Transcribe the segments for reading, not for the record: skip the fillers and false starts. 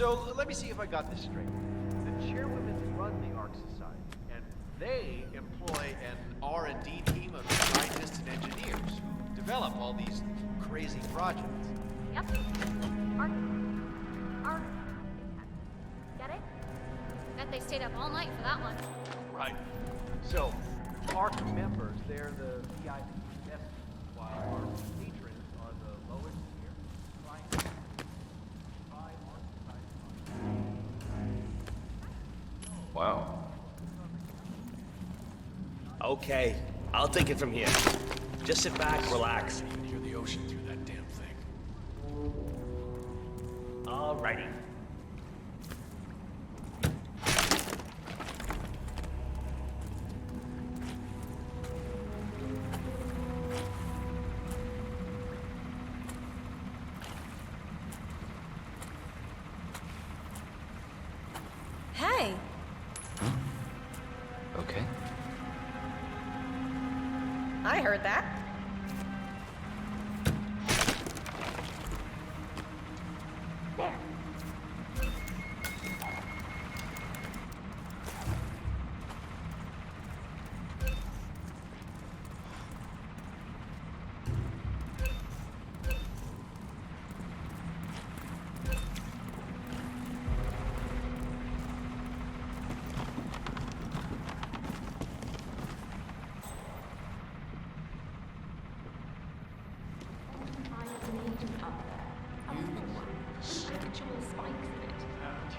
So let me see if I got this straight. The chairwomen run the Ark Society, and they employ an R&D team of scientists and engineers who develop all these crazy projects. Yep. Ark. Get it? Bet they stayed up all night for that one. Right. So, Ark members, they're the VIP investors, while our patrons are the lowest tier clients. Wow. Okay, I'll take it from here. Just sit back, relax. You can hear the ocean through that damn thing. Alrighty. Hey! Okay. I heard that.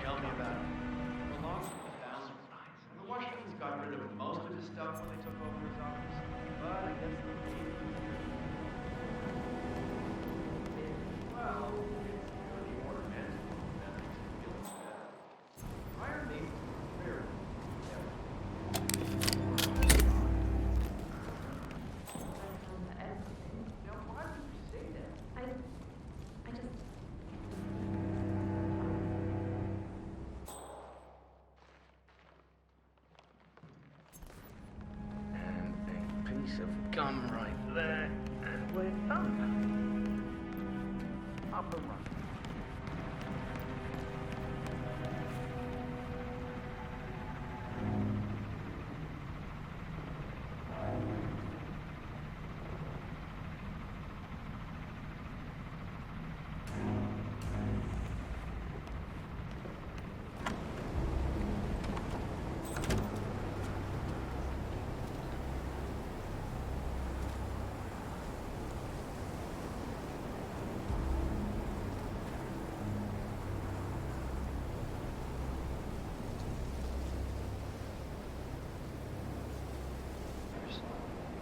Tell me about it. Belongs to the Thousand Eyes. And the Washingtons got rid of most of his stuff when they took over his office. But I guess they paid for it. Well, it's the order meant that makes it feel better. Hire me, very. Now, why would you say that? I just... And a piece of gum right there. And we're done. Up and running.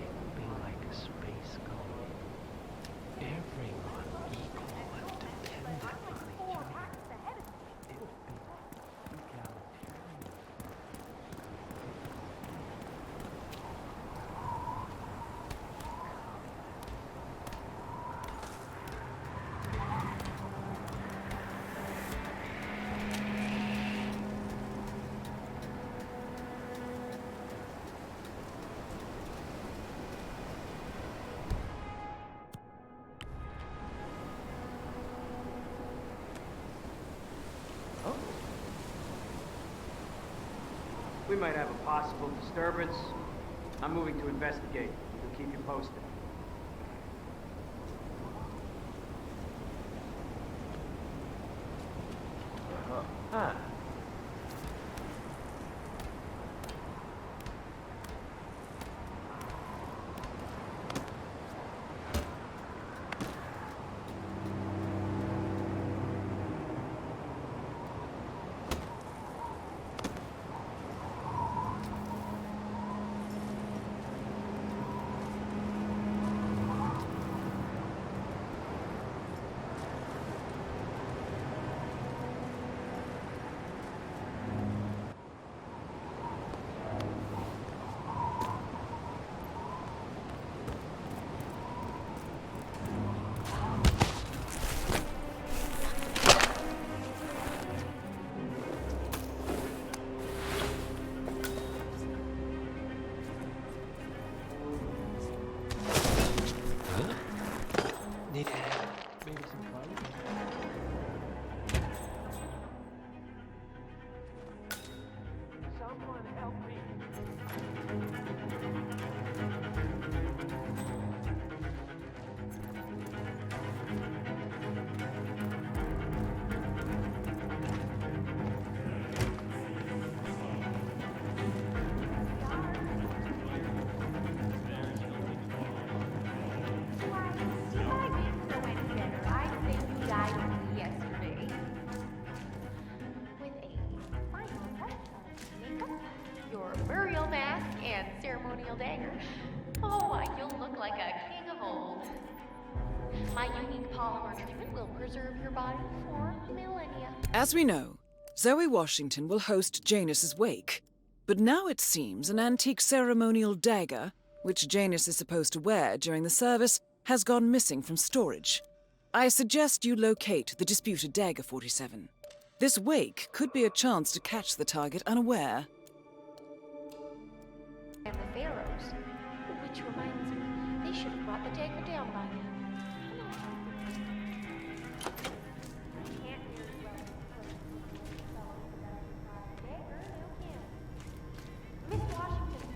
It would be like a space colony. Everyone equal and dependent on each other. It would be egalitarian. We might have a possible disturbance. I'm moving to investigate. We'll keep you posted. Huh. and ceremonial dagger. Oh, why, you'll look like a king of old. My unique polymer treatment will preserve your body for millennia. As we know, Zoe Washington will host Janus's wake. But now it seems an antique ceremonial dagger, which Janus is supposed to wear during the service, has gone missing from storage. I suggest you locate the disputed dagger 47. This wake could be a chance to catch the target unaware. And the pharaohs. Which reminds me, they should have brought the dagger down by now. Miss Washington,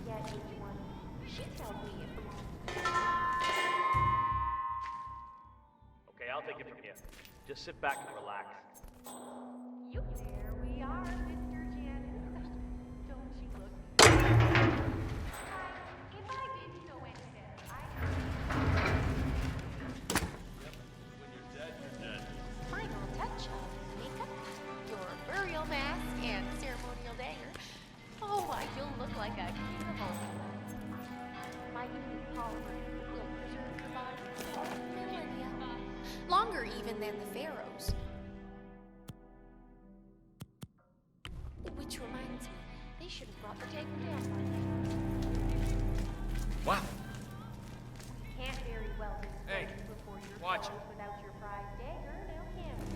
yeah, each one. She tells me it belongs. Okay, I'll take it from here. Just sit back and relax. There we are, Mr. Janus. Don't you look? If I didn't know any better, When you're dead, you're dead. Final touch of makeup, your burial mask, and ceremonial dagger. Oh, why, you'll look like a king of old. My unique polymer will preserve your body for millennia. Longer even than the pharaohs. Which reminds me, they should have brought the dagger down by now. Wow. Can't very well be Hey, before your watch falls without your prize dagger, now can we?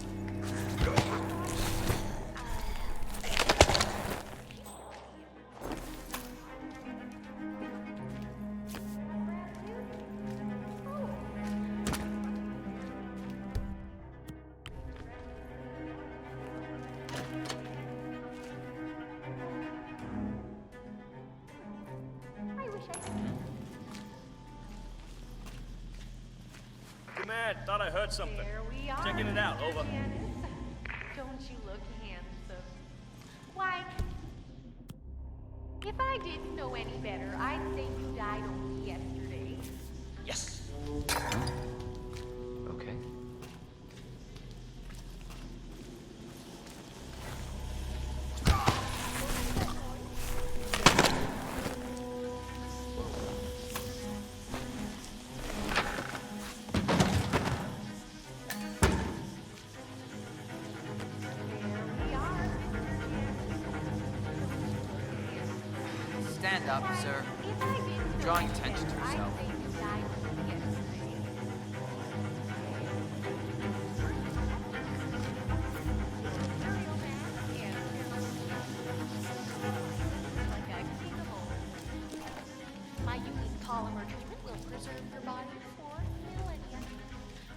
I wish I could. Hey, man, thought I heard something. There we are. Checking it out, over. Janus. Don't you look handsome? Why, if I didn't know any better, I'd say you died only yesterday. Yes. Okay. There we are, Mr. Janus. Stand up, sir. If I didn't know Drawing any attention to better, yourself. I'd say you died only yesterday. Burial mask and like a king of old. My unique polymer treatment will preserve your body for millennia.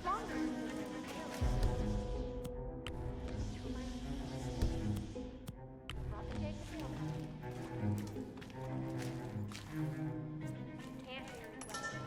Longer than the pharaohs. Brought the dagger down. Can't very well.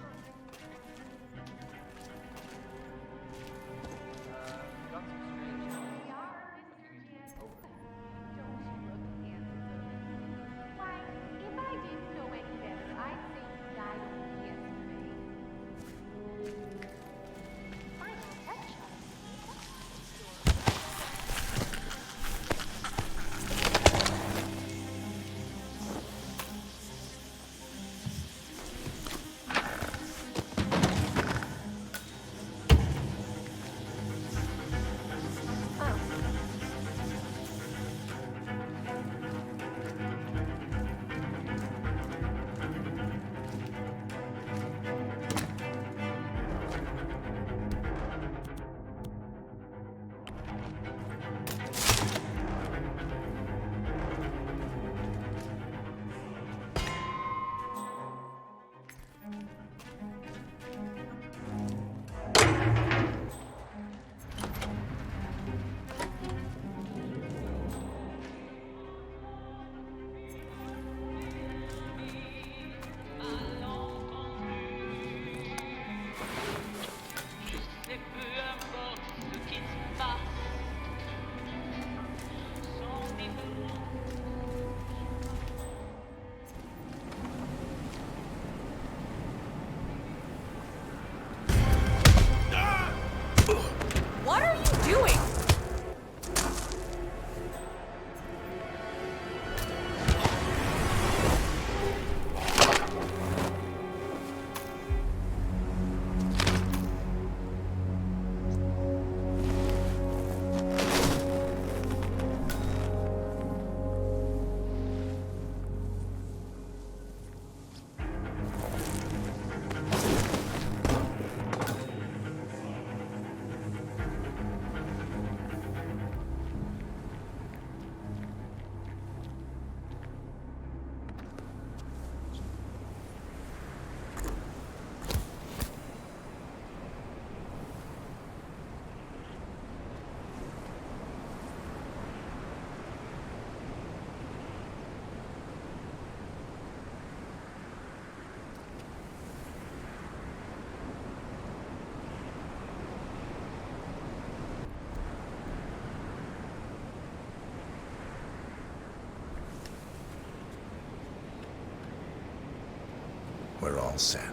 We're all set.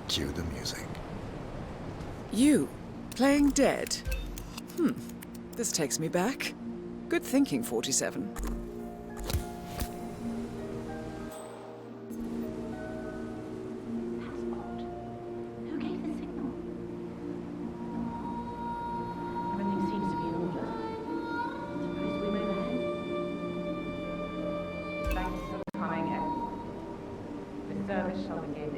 Cue the music. You, playing dead? This takes me back. Good thinking, 47. Who gave the signal? Everything seems to be in order. Suppose we move ahead? Thanks for coming in. The service shall begin in.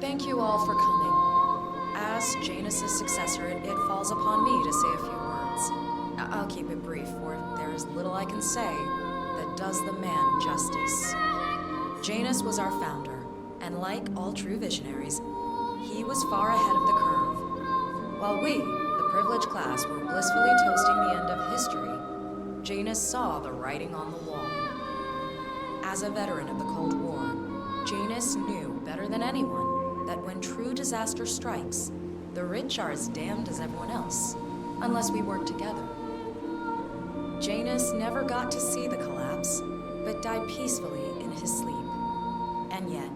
Thank you all for coming. As Janus's successor, it falls upon me to say a few words. I'll keep it brief, for there is little I can say that does the man justice. Janus was our founder, and like all true visionaries, he was far ahead of the curve. While we, the privileged class, were blissfully toasting the end of history, Janus saw the writing on the wall. As a veteran of the Cold War, Janus knew better than anyone that when true disaster strikes, the rich are as damned as everyone else, unless we work together. Janus never got to see the collapse, but died peacefully in his sleep. And yet,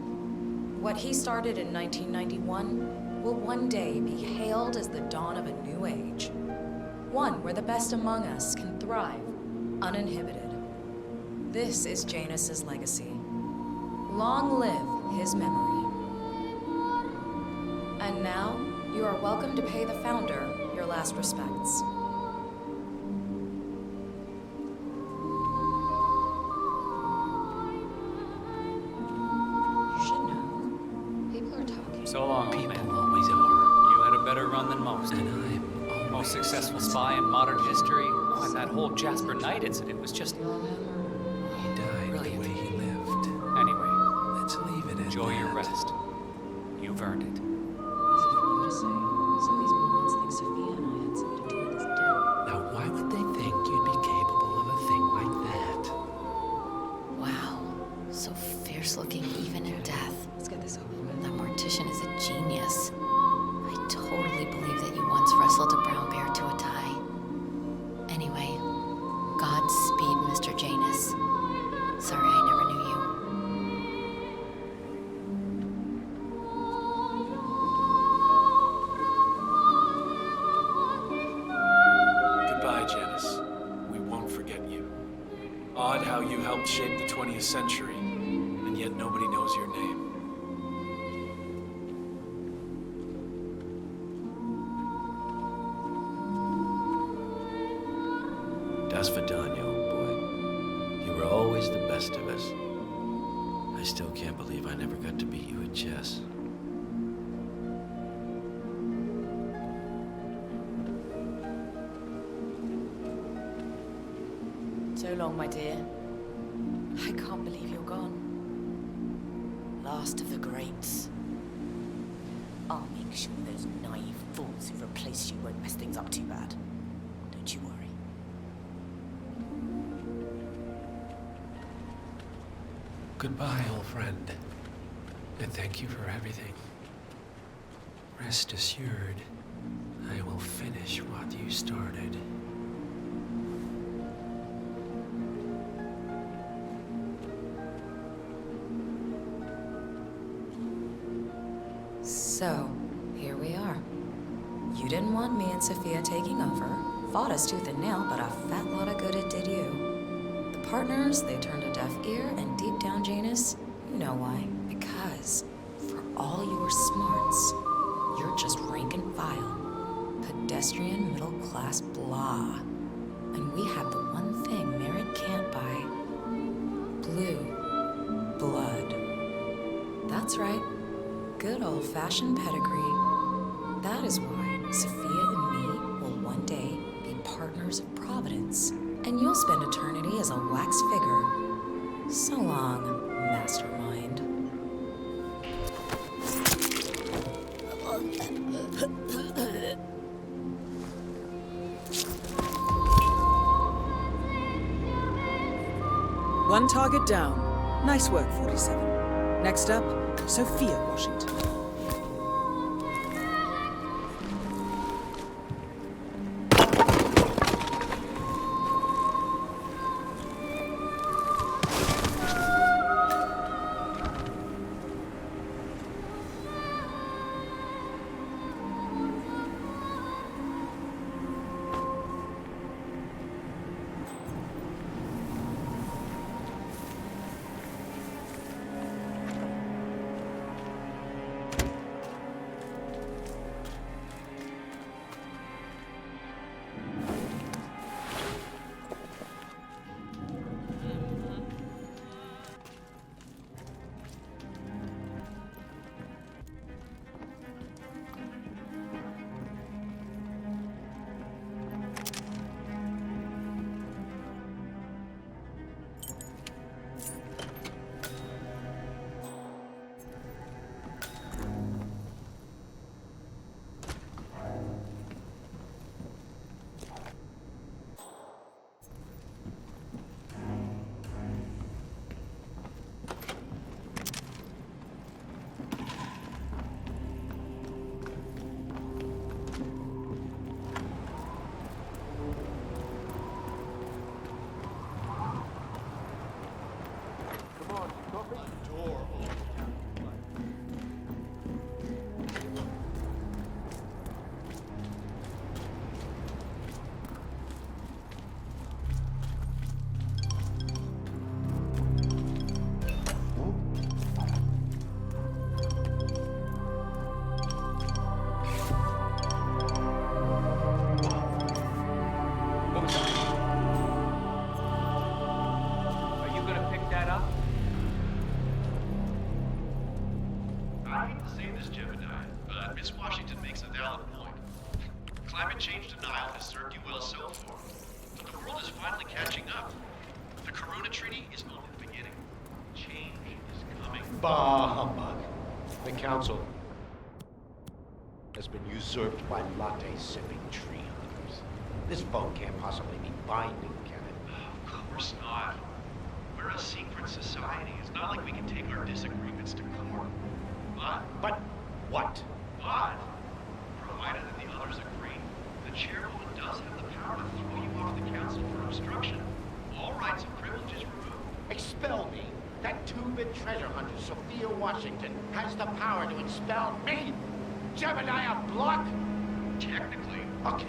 what he started in 1991 will one day be hailed as the dawn of a new age. One where the best among us can thrive, uninhibited. This is Janus's legacy. Long live his memory. And now, you are welcome to pay the founder your last respects. You should know. People are talking. So long, People man. always are. You had a better run than most. And I'm always Most successful spy in modern history. Oh, and that whole Jasper Knight incident was just... He died the way he lived. Anyway, Let's leave it at enjoy your that. rest. You've earned it. Easy for you to say. Some of these morons think Sophia and I had something to do with his death. Now, why would they think you'd be capable of a thing like that? Wow, so fierce looking even in death. Let's get this over with. That mortician is a genius. I totally believe that you once wrestled a brown bear to a tie. Anyway, Godspeed, Mr. Janus. Sorry I never knew you. Goodbye, Janus. We won't forget you. Odd how you helped shape the 20th century, and yet nobody knows your name. Das Vidania, old boy. You were always the best of us. I still can't believe I never got to beat you at chess. So long, my dear. I can't believe you're gone. Last of the greats. I'll make sure those naive fools who replace you won't mess things up too bad. Don't you worry. Goodbye, old friend. And thank you for everything. Rest assured, I will finish what you started. So, here we are. You didn't want me and Sophia taking over. Fought us tooth and nail, but a fat lot of good it did you. The partners, they turned a deaf ear, and deep down, Janus, you know why. Because, for all your smarts, you're just rank and file. Pedestrian, middle-class blah. And we have the one thing merit can't buy. Blue blood. That's right. Good old-fashioned pedigree. That is why Sophia and me will one day be partners of Providence and you'll spend eternity as a wax figure. So long, mastermind. One target down. Nice work, 47. Next up, Sophia Washington. Miss Washington makes a valid point. Climate change denial has served you well so far, but the world is finally catching up. The Corona Treaty is only the beginning. Change is coming. Bah humbug. The Council has been usurped by latte-sipping tree huggers. This vote can't possibly be binding, can it? Of course not. We're a secret society. It's not like we can take our disagreements to court. But what? But, provided that the others agree, the chairwoman does have the power to throw you off the council for obstruction. All rights and privileges removed. Expel me? That two-bit treasure hunter, Sophia Washington, has the power to expel me? Jebediah Block? Technically. Okay.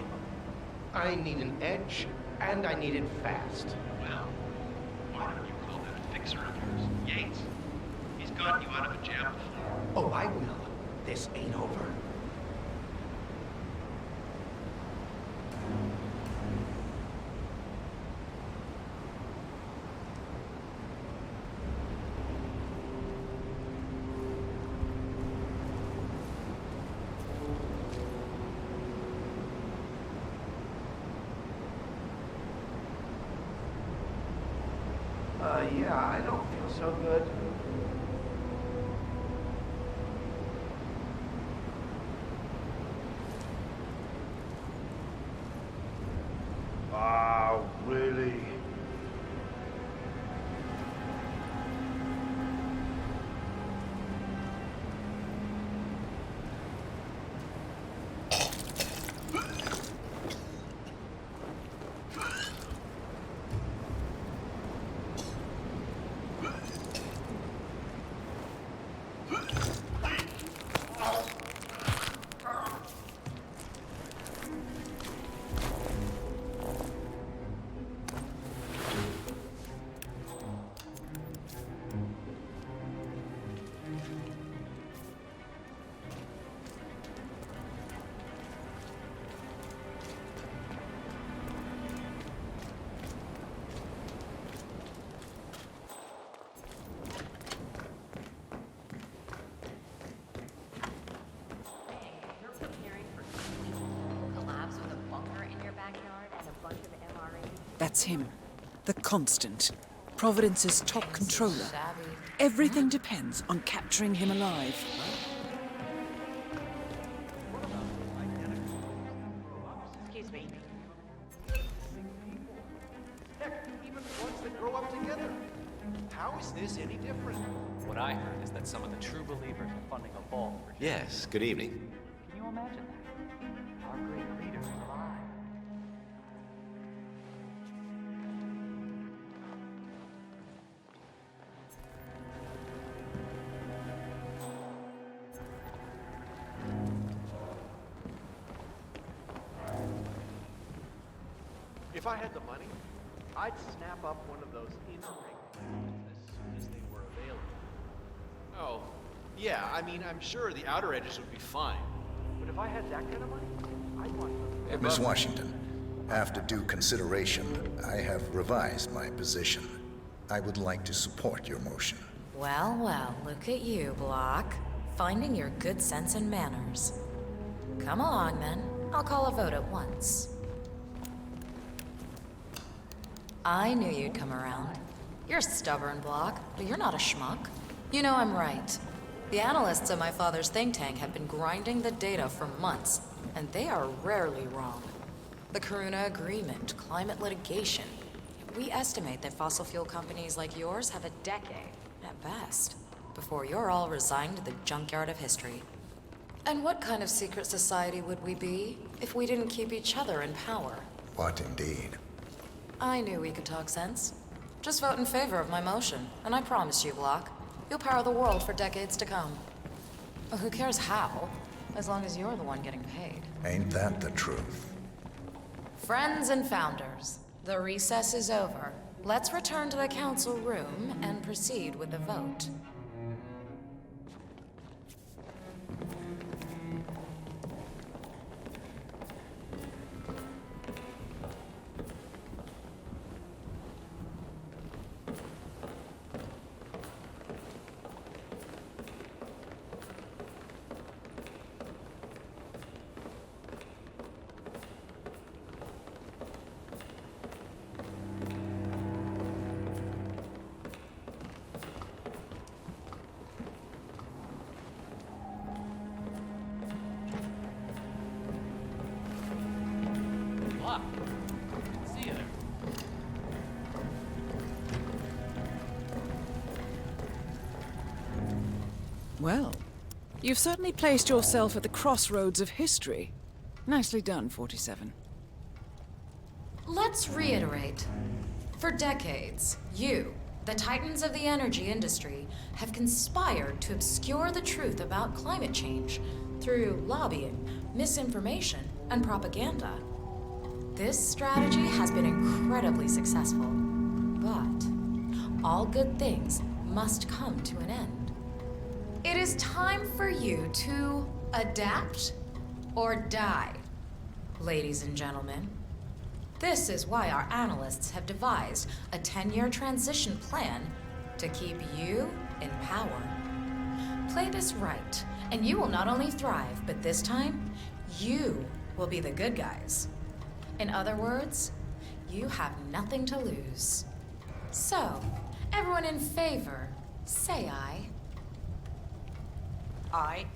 I need an edge, and I need it fast. Well, why don't you call that fixer of yours, Yates? He's gotten you out of a jam before. Oh, I will. This ain't over. Yeah, I don't feel so good. Ah, really? That's him. The Constant. Providence's top controller. Everything depends on capturing him alive. Excuse me. Heck, even ones that grow up together. How is this any different? What I heard is that some of the true believers are funding a vault for Yes, good evening. Can you imagine that? Our great leaders are alive. If I had the money, I'd snap up one of those in-ring plans as soon as they were available. Oh, yeah, I mean, I'm sure the outer edges would be fine. But if I had that kind of money, I'd want them. Miss Washington, after due consideration, I have revised my position. I would like to support your motion. Well, well, look at you, Block. Finding your good sense and manners. Come along, then. I'll call a vote at once. I knew you'd come around. You're stubborn, Block, but you're not a schmuck. You know I'm right. The analysts at my father's think tank have been grinding the data for months, and they are rarely wrong. The Karuna Agreement, climate litigation. We estimate that fossil fuel companies like yours have a decade, at best, before you're all resigned to the junkyard of history. And what kind of secret society would we be if we didn't keep each other in power? What indeed? I knew we could talk sense. Just vote in favor of my motion, and I promise you, Block, you'll power the world for decades to come. Well, who cares how, as long as you're the one getting paid. Ain't that the truth? Friends and founders, the recess is over. Let's return to the council room and proceed with the vote. See you there. Well, you've certainly placed yourself at the crossroads of history. Nicely done, 47. Let's reiterate. For decades, you, the titans of the energy industry, have conspired to obscure the truth about climate change through lobbying, misinformation, and propaganda. This strategy has been incredibly successful, but all good things must come to an end. It is time for you to adapt or die, ladies and gentlemen. This is why our analysts have devised a 10-year transition plan to keep you in power. Play this right, and you will not only thrive, but this time, you will be the good guys. In other words, you have nothing to lose. So, everyone in favor, say aye. Aye.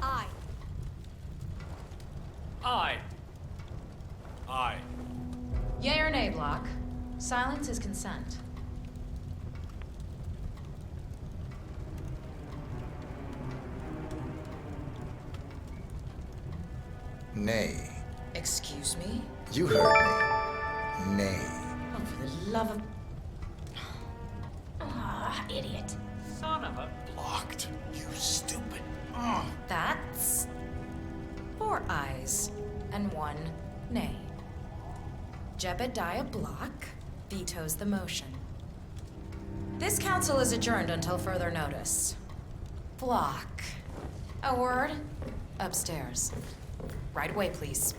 Aye. Aye. Aye. Yea or nay, Block? Silence is consent. Nay. Excuse me? You heard me. Nay. Oh, for the love of... Ah, idiot. Son of a... Blocked. You stupid. That's... 4 ayes and 1 nay. Jebediah Block vetoes the motion. This council is adjourned until further notice. Block. A word? Upstairs. Right away, please.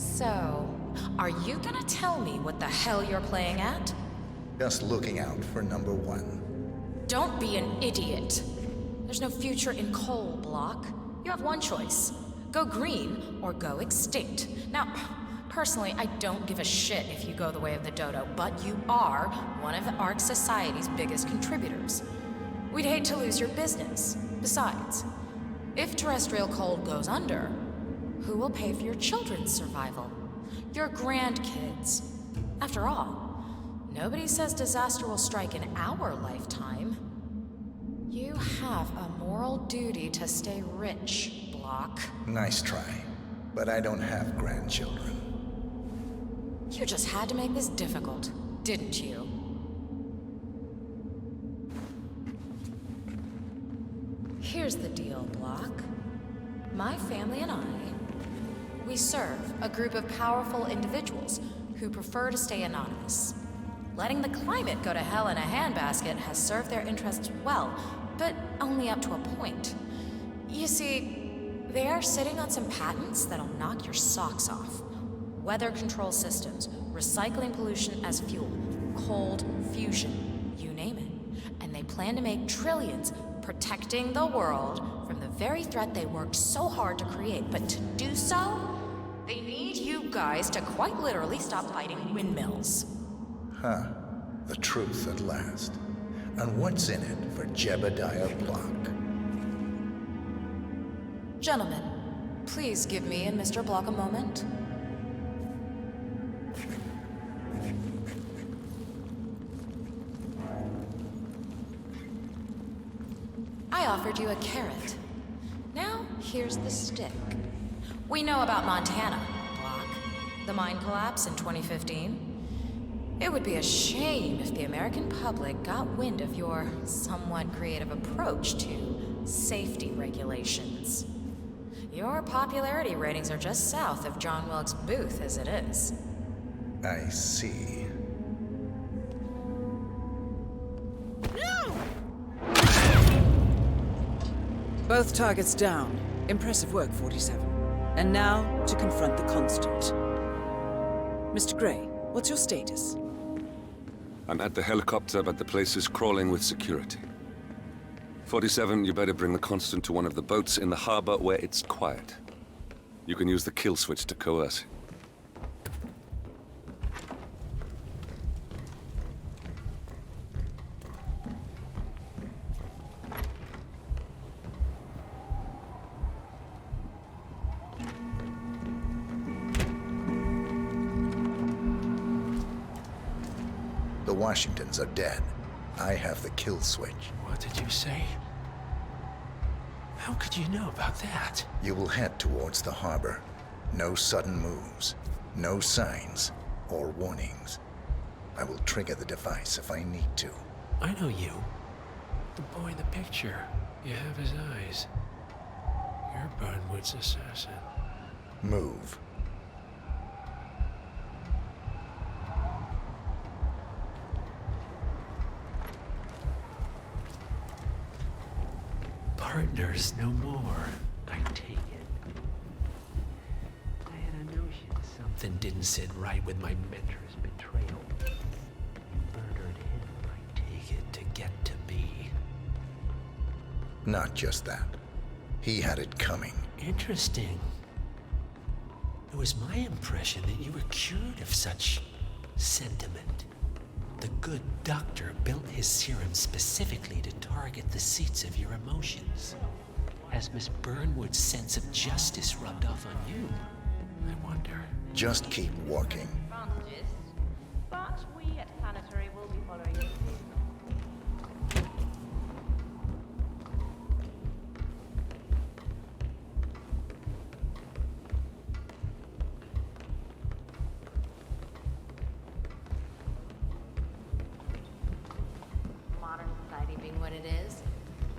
So, are you gonna tell me what the hell you're playing at? Just looking out for number one. Don't be an idiot. There's no future in coal, Block. You have one choice. Go green or go extinct. Now, personally, I don't give a shit if you go the way of the dodo, but you are one of the Ark Society's biggest contributors. We'd hate to lose your business. Besides, if terrestrial coal goes under, who will pay for your children's survival? Your grandkids. After all, nobody says disaster will strike in our lifetime. You have a moral duty to stay rich, Block. Nice try, but I don't have grandchildren. You just had to make this difficult, didn't you? Here's the deal, Block. My family and I, we serve a group of powerful individuals who prefer to stay anonymous. Letting the climate go to hell in a handbasket has served their interests well, but only up to a point. You see, they are sitting on some patents that'll knock your socks off. Weather control systems, recycling pollution as fuel, cold fusion, you name it. And they plan to make trillions protecting the world from the very threat they worked so hard to create. But to do so, they need you guys to quite literally stop fighting windmills. Huh. The truth at last. And what's in it for Jebediah Block? Gentlemen, please give me and Mr. Block a moment. I offered you a carrot. Now, here's the stick. We know about Montana, Block. The mine collapse in 2015. It would be a shame if the American public got wind of your somewhat creative approach to safety regulations. Your popularity ratings are just south of John Wilkes Booth as it is. I see. Both targets down. Impressive work, 47. And now, to confront the Constant. Mr. Gray, what's your status? I'm at the helicopter, but the place is crawling with security. 47, you better bring the Constant to one of the boats in the harbor where it's quiet. You can use the kill switch to coerce. The Washingtons are dead. I have the kill switch. What did you say? How could you know about that? You will head towards the harbor. No sudden moves, no signs or warnings. I will trigger the device if I need to. I know you. The boy in the picture. You have his eyes. You're Burnwood's assassin. Move. Partners no more, I take it. I had a notion something didn't sit right with my mentor's betrayal. Murdered him, I take it, to get to me. Not just that. He had it coming. Interesting. It was my impression that you were cured of such sentiment. The good doctor built his serum specifically to target the seats of your emotions. Has Miss Burnwood's sense of justice rubbed off on you? I wonder. Just keep walking. Advantages, but we at Planetary will be following you. What it is.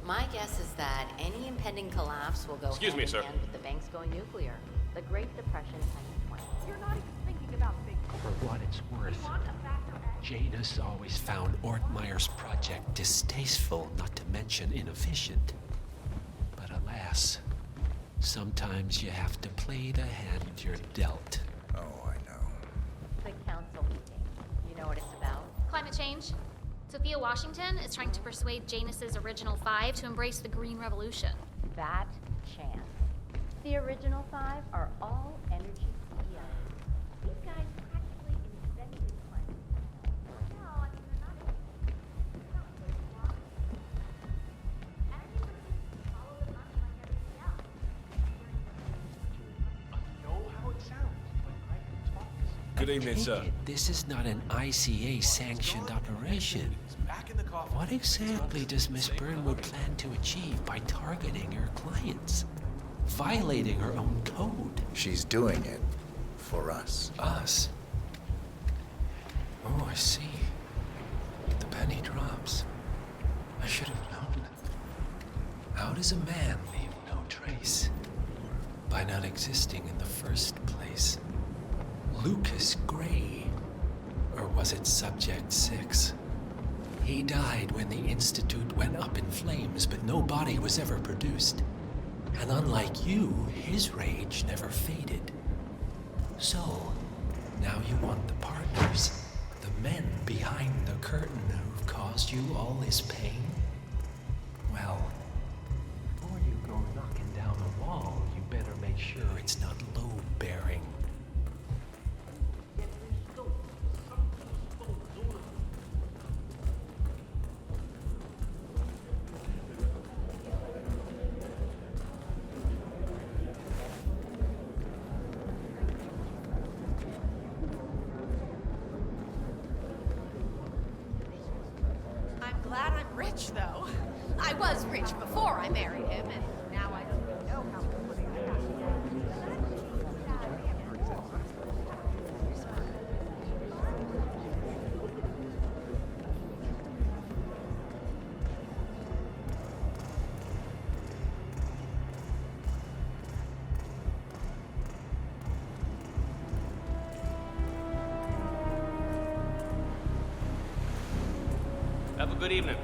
My guess is that any impending collapse will go hand in hand with the banks going nuclear. The Great Depression times 20. You're not even thinking about big. For what it's worth, Janus always found Ortmeyer's project distasteful, not to mention inefficient. But alas, sometimes you have to play the hand you're dealt. Sophia Washington is trying to persuade Janus's original 5 to embrace the Green Revolution. That chance. The original 5 are all energy CEOs. These guys practically invented climate. No, I mean, they're not really wrong. Energy producers follow the money like everything else. I know how it sounds, but I can talk to someone. Good evening, sir. This is not an ICA-sanctioned operation. Back in the coffin. What exactly does Miss Burnwood plan to achieve by targeting her clients? Violating her own code? She's doing it for us. Us? Oh, I see. The penny drops. I should have known. How does a man leave no trace? By not existing in the first place. Lucas Gray. Or was it Subject 6? He died when the Institute went up in flames, but no body was ever produced. And unlike you, his rage never faded. So, now you want the partners, the men behind the curtain who've caused you all this pain? Well, before you go knocking down a wall, you better make sure it's not load-bearing. I'm glad I'm rich, though. I was rich before I married him, and now I don't even know how much money I have. Have a good evening.